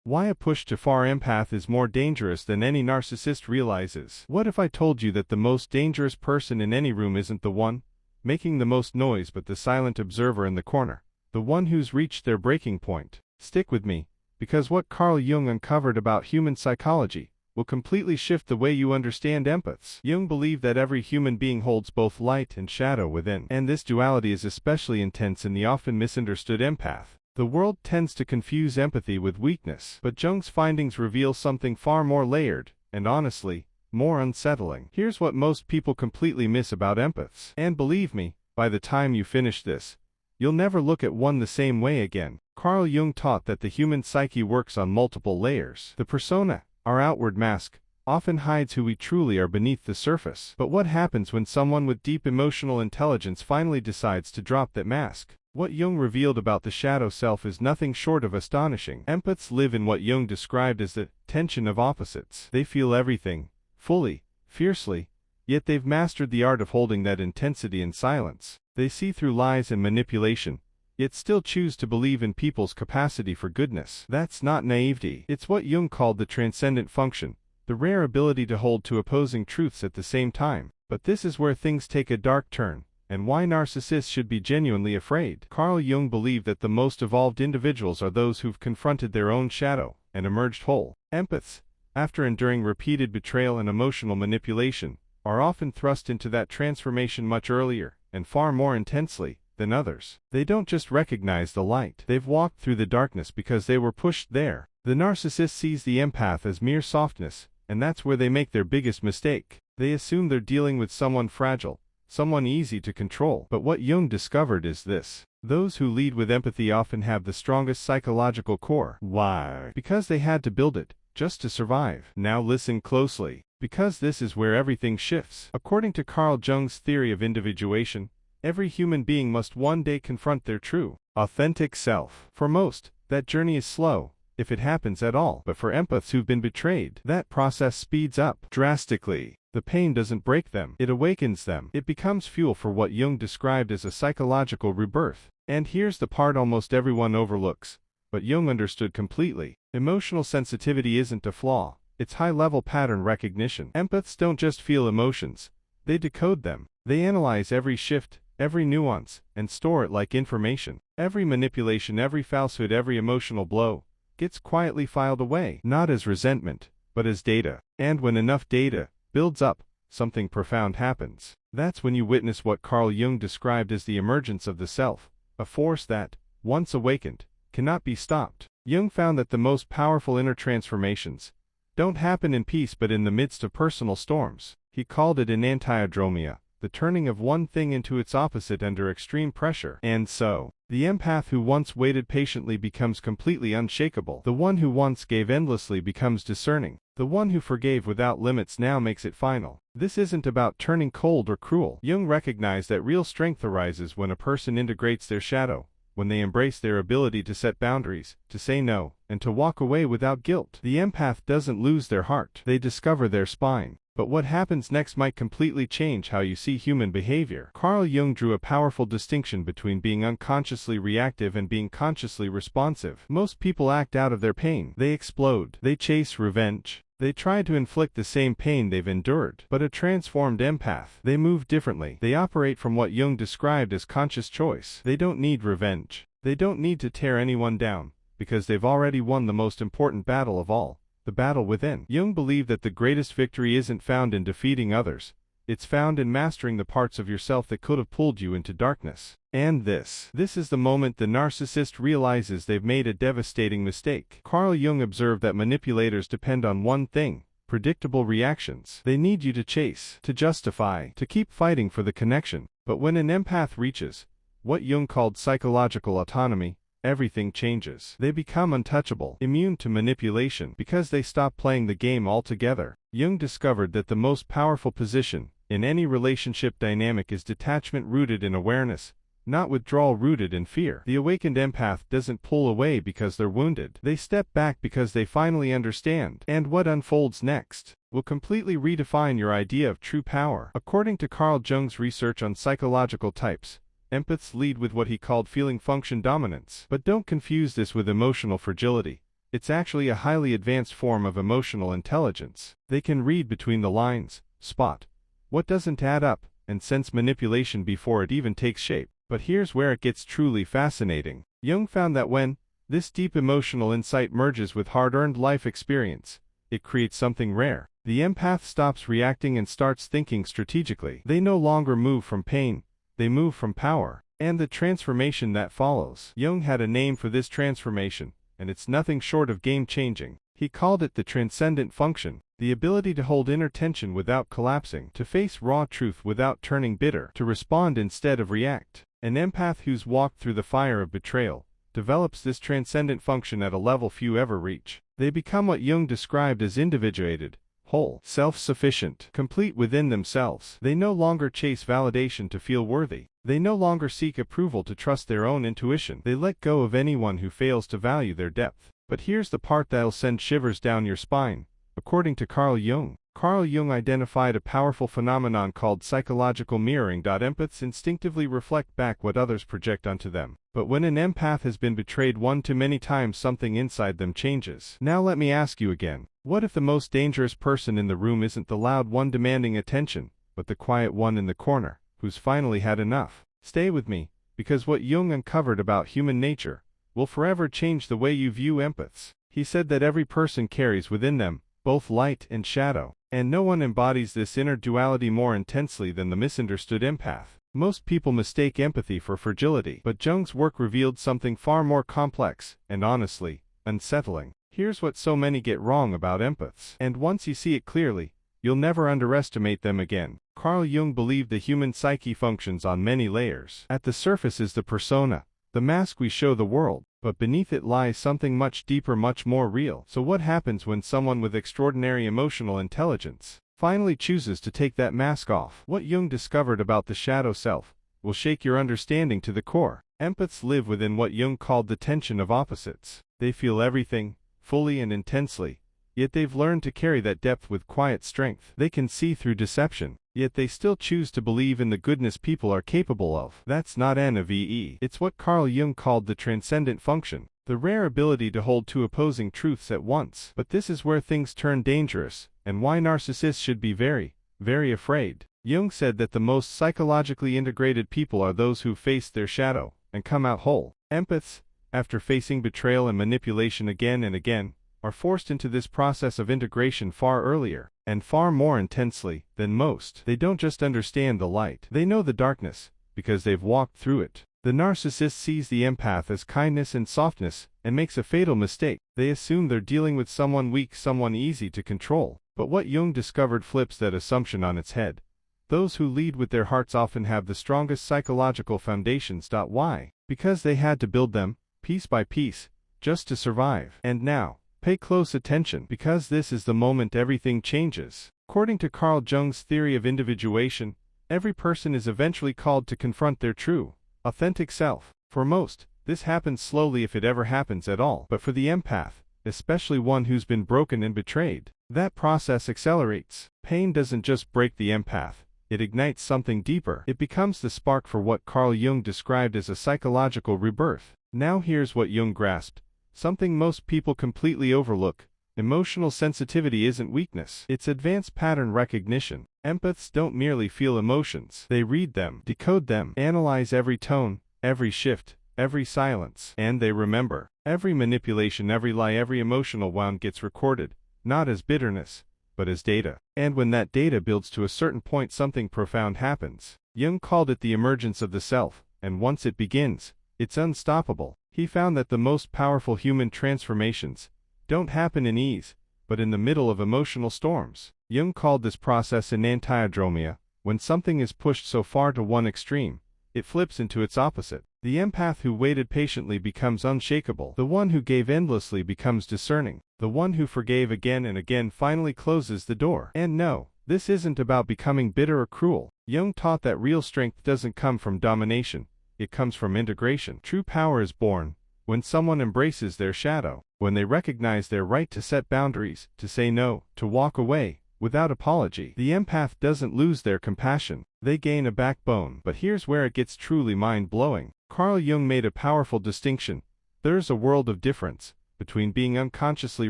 Why a push-to-far empath is more dangerous than any narcissist realizes. What if I told you that the most dangerous person in any room isn't the one making the most noise but the silent observer in the corner, the one who's reached their breaking point? Stick with me, because what Carl Jung uncovered about human psychology will completely shift the way you understand empaths. Jung believed that every human being holds both light and shadow within, and this duality is especially intense in the often misunderstood empath. The world tends to confuse empathy with weakness, but Jung's findings reveal something far more layered, and honestly, more unsettling. Here's what most people completely miss about empaths. And believe me, by the time you finish this, you'll never look at one the same way again. Carl Jung taught that the human psyche works on multiple layers. The persona, our outward mask, often hides who we truly are beneath the surface. But what happens when someone with deep emotional intelligence finally decides to drop that mask? What Jung revealed about the shadow self is nothing short of astonishing. Empaths live in what Jung described as the tension of opposites. They feel everything, fully, fiercely, yet they've mastered the art of holding that intensity in silence. They see through lies and manipulation, yet still choose to believe in people's capacity for goodness. That's not naivety. It's what Jung called the transcendent function, the rare ability to hold two opposing truths at the same time. But this is where things take a dark turn, and why narcissists should be genuinely afraid. Carl Jung believed that the most evolved individuals are those who've confronted their own shadow and emerged whole. Empaths, after enduring repeated betrayal and emotional manipulation, are often thrust into that transformation much earlier, and far more intensely, than others. They don't just recognize the light. They've walked through the darkness because they were pushed there. The narcissist sees the empath as mere softness, and that's where they make their biggest mistake. They assume they're dealing with someone fragile, someone easy to control. But what Jung discovered is this: those who lead with empathy often have the strongest psychological core. Why? Because they had to build it, just to survive. Now listen closely, because this is where everything shifts. According to Carl Jung's theory of individuation, every human being must one day confront their true, authentic self. For most, that journey is slow, if it happens at all. But for empaths who've been betrayed, that process speeds up drastically. The pain doesn't break them, it awakens them. It becomes fuel for what Jung described as a psychological rebirth. And here's the part almost everyone overlooks, but Jung understood completely. Emotional sensitivity isn't a flaw, it's high-level pattern recognition. Empaths don't just feel emotions, they decode them. They analyze every shift, every nuance, and store it like information. Every manipulation, every falsehood, every emotional blow gets quietly filed away, not as resentment, but as data. And when enough data builds up, something profound happens. That's when you witness what Carl Jung described as the emergence of the self, a force that, once awakened, cannot be stopped. Jung found that the most powerful inner transformations don't happen in peace but in the midst of personal storms. He called it enantiodromia, the turning of one thing into its opposite under extreme pressure. And so, the empath who once waited patiently becomes completely unshakable. The one who once gave endlessly becomes discerning. The one who forgave without limits now makes it final. This isn't about turning cold or cruel. Jung recognized that real strength arises when a person integrates their shadow, when they embrace their ability to set boundaries, to say no, and to walk away without guilt. The empath doesn't lose their heart, they discover their spine. But what happens next might completely change how you see human behavior. Carl Jung drew a powerful distinction between being unconsciously reactive and being consciously responsive. Most people act out of their pain. They explode. They chase revenge. They try to inflict the same pain they've endured. But a transformed empath, they move differently. They operate from what Jung described as conscious choice. They don't need revenge. They don't need to tear anyone down, because they've already won the most important battle of all, the battle within. Jung believed that the greatest victory isn't found in defeating others, it's found in mastering the parts of yourself that could have pulled you into darkness. And this is the moment the narcissist realizes they've made a devastating mistake. Carl Jung observed that manipulators depend on one thing: predictable reactions. They need you to chase, to justify, to keep fighting for the connection. But when an empath reaches what Jung called psychological autonomy, everything changes. They become untouchable, immune to manipulation, because they stop playing the game altogether. Jung discovered that the most powerful position in any relationship dynamic is detachment rooted in awareness, not withdrawal rooted in fear. The awakened empath doesn't pull away because they're wounded. They step back because they finally understand. And what unfolds next will completely redefine your idea of true power. According to Carl Jung's research on psychological types, empaths lead with what he called feeling function dominance. But don't confuse this with emotional fragility. It's actually a highly advanced form of emotional intelligence. They can read between the lines, spot what doesn't add up, and sense manipulation before it even takes shape. But here's where it gets truly fascinating. Jung found that when this deep emotional insight merges with hard-earned life experience, it creates something rare. The empath stops reacting and starts thinking strategically. They no longer move from pain, they move from power. And the transformation that follows. Jung had a name for this transformation, and it's nothing short of game-changing. He called it the transcendent function, the ability to hold inner tension without collapsing, to face raw truth without turning bitter, to respond instead of react. An empath who's walked through the fire of betrayal develops this transcendent function at a level few ever reach. They become what Jung described as individuated, whole, self-sufficient, complete within themselves. They no longer chase validation to feel worthy. They no longer seek approval to trust their own intuition. They let go of anyone who fails to value their depth. But here's the part that'll send shivers down your spine. According to Carl Jung, Carl Jung identified a powerful phenomenon called psychological mirroring. Empaths instinctively reflect back what others project onto them. But when an empath has been betrayed one too many times, something inside them changes. Now let me ask you again. What if the most dangerous person in the room isn't the loud one demanding attention, but the quiet one in the corner, who's finally had enough? Stay with me, because what Jung uncovered about human nature will forever change the way you view empaths. He said that every person carries within them both light and shadow, and no one embodies this inner duality more intensely than the misunderstood empath. Most people mistake empathy for fragility, but Jung's work revealed something far more complex and, honestly, unsettling. Here's what so many get wrong about empaths, and once you see it clearly, you'll never underestimate them again. Carl Jung believed the human psyche functions on many layers. At the surface is the persona, the mask we show the world, but beneath it lies something much deeper, much more real. So what happens when someone with extraordinary emotional intelligence finally chooses to take that mask off? What Jung discovered about the shadow self will shake your understanding to the core. Empaths live within what Jung called the tension of opposites. They feel everything, fully and intensely, yet they've learned to carry that depth with quiet strength. They can see through deception, yet they still choose to believe in the goodness people are capable of. That's not NVE. It's what Carl Jung called the transcendent function, the rare ability to hold two opposing truths at once. But this is where things turn dangerous, and why narcissists should be very, very afraid. Jung said that the most psychologically integrated people are those who face their shadow and come out whole. Empaths, after facing betrayal and manipulation again and again, are forced into this process of integration far earlier, and far more intensely, than most. They don't just understand the light. They know the darkness, because they've walked through it. The narcissist sees the empath as kindness and softness, and makes a fatal mistake. They assume they're dealing with someone weak, someone easy to control. But what Jung discovered flips that assumption on its head. Those who lead with their hearts often have the strongest psychological foundations. Why? Because they had to build them, piece by piece, just to survive. And now, pay close attention, because this is the moment everything changes. According to Carl Jung's theory of individuation, every person is eventually called to confront their true, authentic self. For most, this happens slowly if it ever happens at all. But for the empath, especially one who's been broken and betrayed, that process accelerates. Pain doesn't just break the empath, it ignites something deeper. It becomes the spark for what Carl Jung described as a psychological rebirth. Now here's what Jung grasped. Something most people completely overlook. Emotional sensitivity isn't weakness. It's advanced pattern recognition. Empaths don't merely feel emotions. They read them, decode them, analyze every tone, every shift, every silence. And they remember. Every manipulation, every lie, every emotional wound gets recorded, not as bitterness, but as data. And when that data builds to a certain point, something profound happens. Jung called it the emergence of the self, and once it begins, it's unstoppable. He found that the most powerful human transformations don't happen in ease, but in the middle of emotional storms. Jung called this process enantiodromia. When something is pushed so far to one extreme, it flips into its opposite. The empath who waited patiently becomes unshakable. The one who gave endlessly becomes discerning. The one who forgave again and again finally closes the door. And no, this isn't about becoming bitter or cruel. Jung taught that real strength doesn't come from domination. It comes from integration. True power is born when someone embraces their shadow, when they recognize their right to set boundaries, to say no, to walk away, without apology. The empath doesn't lose their compassion, they gain a backbone. But here's where it gets truly mind-blowing. Carl Jung made a powerful distinction. There's a world of difference between being unconsciously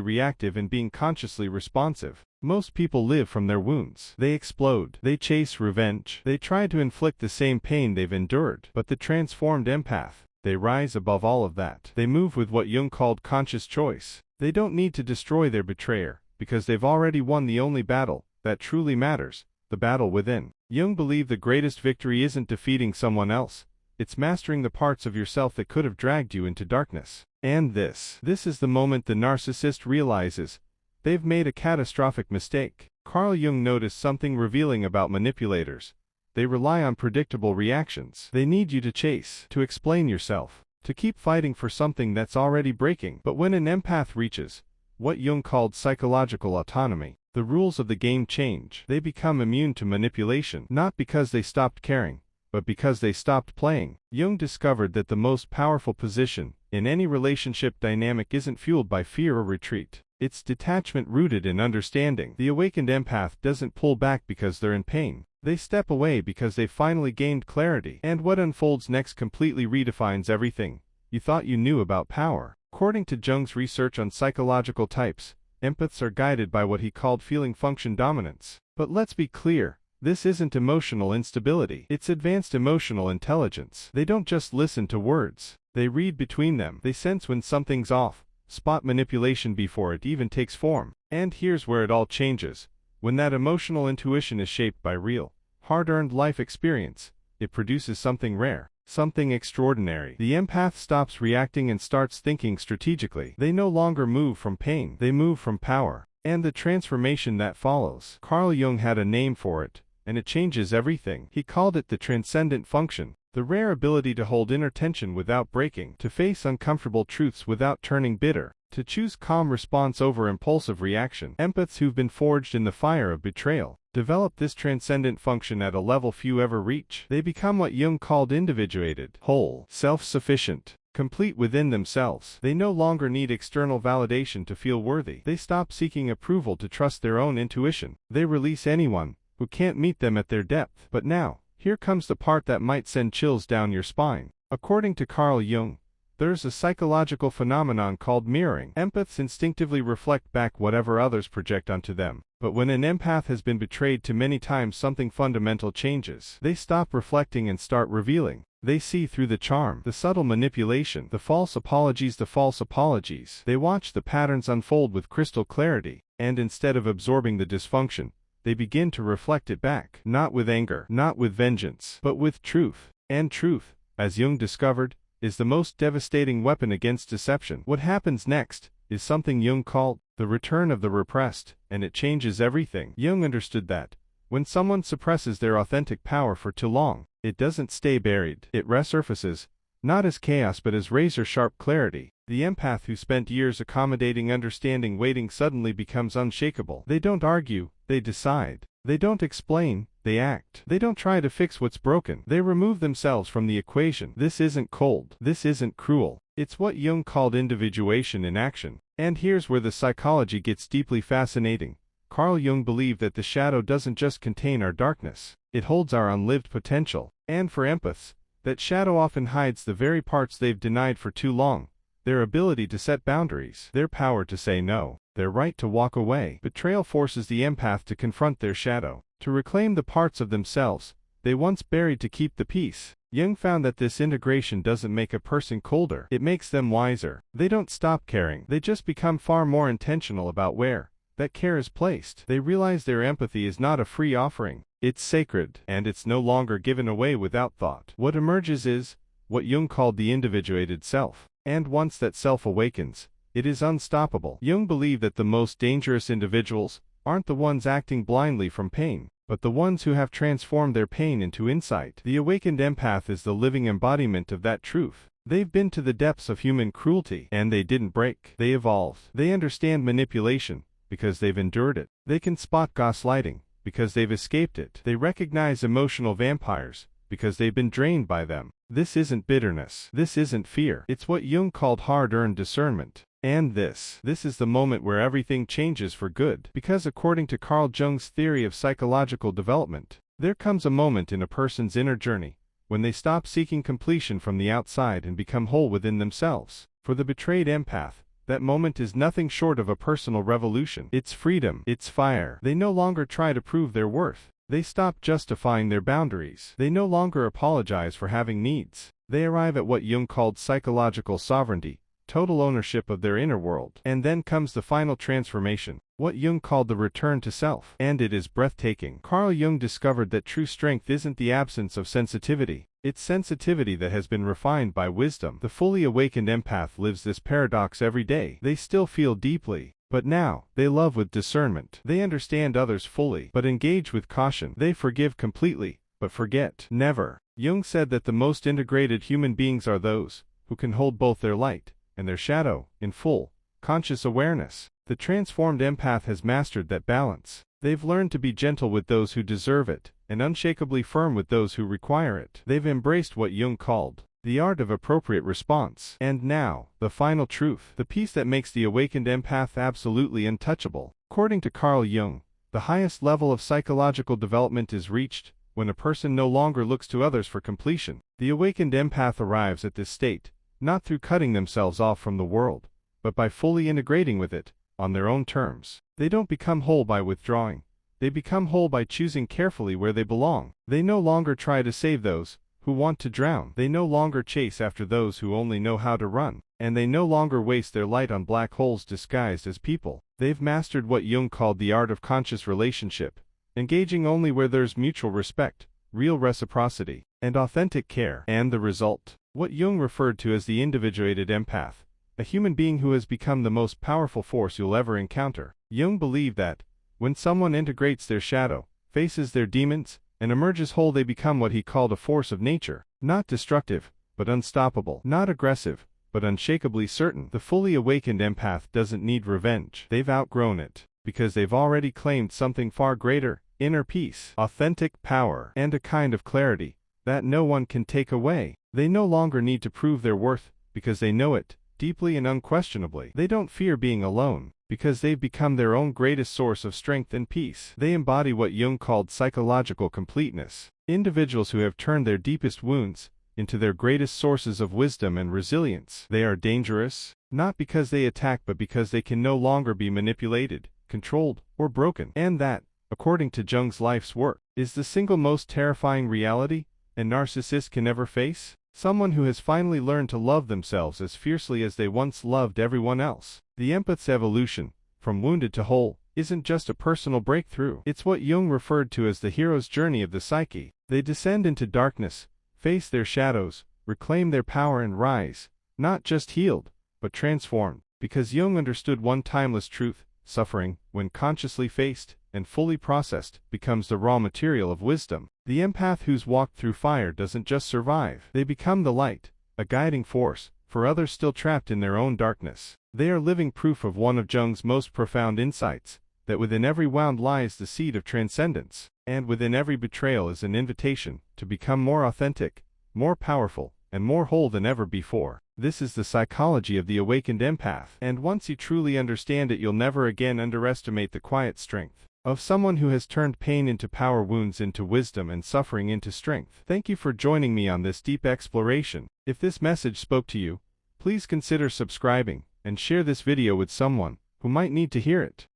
reactive and being consciously responsive. Most people live from their wounds. They explode. They chase revenge. They try to inflict the same pain they've endured. But the transformed empath, they rise above all of that. They move with what Jung called conscious choice. They don't need to destroy their betrayer, because they've already won the only battle that truly matters, the battle within. Jung believed the greatest victory isn't defeating someone else, it's mastering the parts of yourself that could have dragged you into darkness. And this is the moment the narcissist realizes they've made a catastrophic mistake. Carl Jung noticed something revealing about manipulators. They rely on predictable reactions. They need you to chase, to explain yourself, to keep fighting for something that's already breaking. But when an empath reaches what Jung called psychological autonomy, the rules of the game change. They become immune to manipulation, not because they stopped caring, but because they stopped playing. Jung discovered that the most powerful position in any relationship dynamic isn't fueled by fear or retreat. It's detachment rooted in understanding. The awakened empath doesn't pull back because they're in pain. They step away because they've finally gained clarity. And what unfolds next completely redefines everything you thought you knew about power. According to Jung's research on psychological types, empaths are guided by what he called feeling function dominance. But let's be clear, this isn't emotional instability. It's advanced emotional intelligence. They don't just listen to words. They read between them. They sense when something's off, spot manipulation before it even takes form. And here's where it all changes. When that emotional intuition is shaped by real, hard-earned life experience, it produces something rare, something extraordinary. The empath stops reacting and starts thinking strategically. They no longer move from pain. They move from power. And the transformation that follows. Carl Jung had a name for it, and it changes everything. He called it the transcendent function, the rare ability to hold inner tension without breaking, to face uncomfortable truths without turning bitter, to choose calm response over impulsive reaction. Empaths who've been forged in the fire of betrayal develop this transcendent function at a level few ever reach. They become what Jung called individuated, whole, self-sufficient, complete within themselves. They no longer need external validation to feel worthy. They stop seeking approval to trust their own intuition. They release anyone who can't meet them at their depth. But now, here comes the part that might send chills down your spine. According to Carl Jung, there's a psychological phenomenon called mirroring. Empaths instinctively reflect back whatever others project onto them. But when an empath has been betrayed too many times, something fundamental changes. They stop reflecting and start revealing. They see through the charm, the subtle manipulation, the false apologies. They watch the patterns unfold with crystal clarity, and instead of absorbing the dysfunction, they begin to reflect it back, not with anger, not with vengeance, but with truth. And truth, as Jung discovered, is the most devastating weapon against deception. What happens next is something Jung called the return of the repressed, and it changes everything. Jung understood that when someone suppresses their authentic power for too long, it doesn't stay buried. It resurfaces, not as chaos but as razor-sharp clarity. The empath who spent years accommodating, understanding, waiting suddenly becomes unshakable. They don't argue, they decide. They don't explain, they act. They don't try to fix what's broken. They remove themselves from the equation. This isn't cold. This isn't cruel. It's what Jung called individuation in action. And here's where the psychology gets deeply fascinating. Carl Jung believed that the shadow doesn't just contain our darkness. It holds our unlived potential. And for empaths, that shadow often hides the very parts they've denied for too long. Their ability to set boundaries, their power to say no, their right to walk away. Betrayal forces the empath to confront their shadow, to reclaim the parts of themselves they once buried to keep the peace. Jung found that this integration doesn't make a person colder, it makes them wiser. They don't stop caring, they just become far more intentional about where that care is placed. They realize their empathy is not a free offering, it's sacred, and it's no longer given away without thought. What emerges is what Jung called the individuated self. And once that self awakens, it is unstoppable. Jung believed that the most dangerous individuals aren't the ones acting blindly from pain, but the ones who have transformed their pain into insight. The awakened empath is the living embodiment of that truth. They've been to the depths of human cruelty, and they didn't break. They evolved. They understand manipulation, because they've endured it. They can spot gaslighting, because they've escaped it. They recognize emotional vampires, because they've been drained by them. This isn't bitterness. This isn't fear. It's what Jung called hard-earned discernment. And this is the moment where everything changes for good. Because according to Carl Jung's theory of psychological development, there comes a moment in a person's inner journey when they stop seeking completion from the outside and become whole within themselves. For the betrayed empath, That moment is nothing short of a personal revolution. It's freedom. It's fire. They no longer try to prove their worth. They stop justifying their boundaries. They no longer apologize for having needs. They arrive at what Jung called psychological sovereignty, total ownership of their inner world. And then comes the final transformation, what Jung called the return to self. And it is breathtaking. Carl Jung discovered that true strength isn't the absence of sensitivity. It's sensitivity that has been refined by wisdom. The fully awakened empath lives this paradox every day. They still feel deeply, but now, they love with discernment. They understand others fully, but engage with caution. They forgive completely, but forget never. Jung said that the most integrated human beings are those who can hold both their light and their shadow in full, conscious awareness. The transformed empath has mastered that balance. They've learned to be gentle with those who deserve it, and unshakably firm with those who require it. They've embraced what Jung called the art of appropriate response. And now, the final truth, the piece that makes the awakened empath absolutely untouchable. According to Carl Jung, the highest level of psychological development is reached when a person no longer looks to others for completion. The awakened empath arrives at this state, not through cutting themselves off from the world, but by fully integrating with it, on their own terms. They don't become whole by withdrawing. They become whole by choosing carefully where they belong. They no longer try to save those who want to drown. They no longer chase after those who only know how to run. And they no longer waste their light on black holes disguised as people. They've mastered what Jung called the art of conscious relationship, engaging only where there's mutual respect, real reciprocity, and authentic care. And the result, what Jung referred to as the individuated empath, a human being who has become the most powerful force you'll ever encounter. Jung believed that, when someone integrates their shadow, faces their demons, and emerges whole, they become what he called a force of nature, not destructive, but unstoppable, not aggressive, but unshakably certain. The fully awakened empath doesn't need revenge. They've outgrown it, because they've already claimed something far greater, inner peace, authentic power, and a kind of clarity that no one can take away. They no longer need to prove their worth, because they know it, deeply and unquestionably. They don't fear being alone, because they've become their own greatest source of strength and peace. They embody what Jung called psychological completeness. Individuals who have turned their deepest wounds into their greatest sources of wisdom and resilience. They are dangerous, not because they attack but because they can no longer be manipulated, controlled, or broken. And that, according to Jung's life's work, is the single most terrifying reality a narcissist can ever face. Someone who has finally learned to love themselves as fiercely as they once loved everyone else. The empath's evolution, from wounded to whole, isn't just a personal breakthrough. It's what Jung referred to as the hero's journey of the psyche. They descend into darkness, face their shadows, reclaim their power and rise, not just healed, but transformed. Because Jung understood one timeless truth, suffering, when consciously faced and fully processed, becomes the raw material of wisdom. The empath who's walked through fire doesn't just survive. They become the light, a guiding force, for others still trapped in their own darkness. They are living proof of one of Jung's most profound insights, that within every wound lies the seed of transcendence, and within every betrayal is an invitation to become more authentic, more powerful, and more whole than ever before. This is the psychology of the awakened empath. And once you truly understand it, you'll never again underestimate the quiet strength of someone who has turned pain into power, wounds into wisdom, and suffering into strength. Thank you for joining me on this deep exploration. If this message spoke to you, please consider subscribing and share this video with someone who might need to hear it.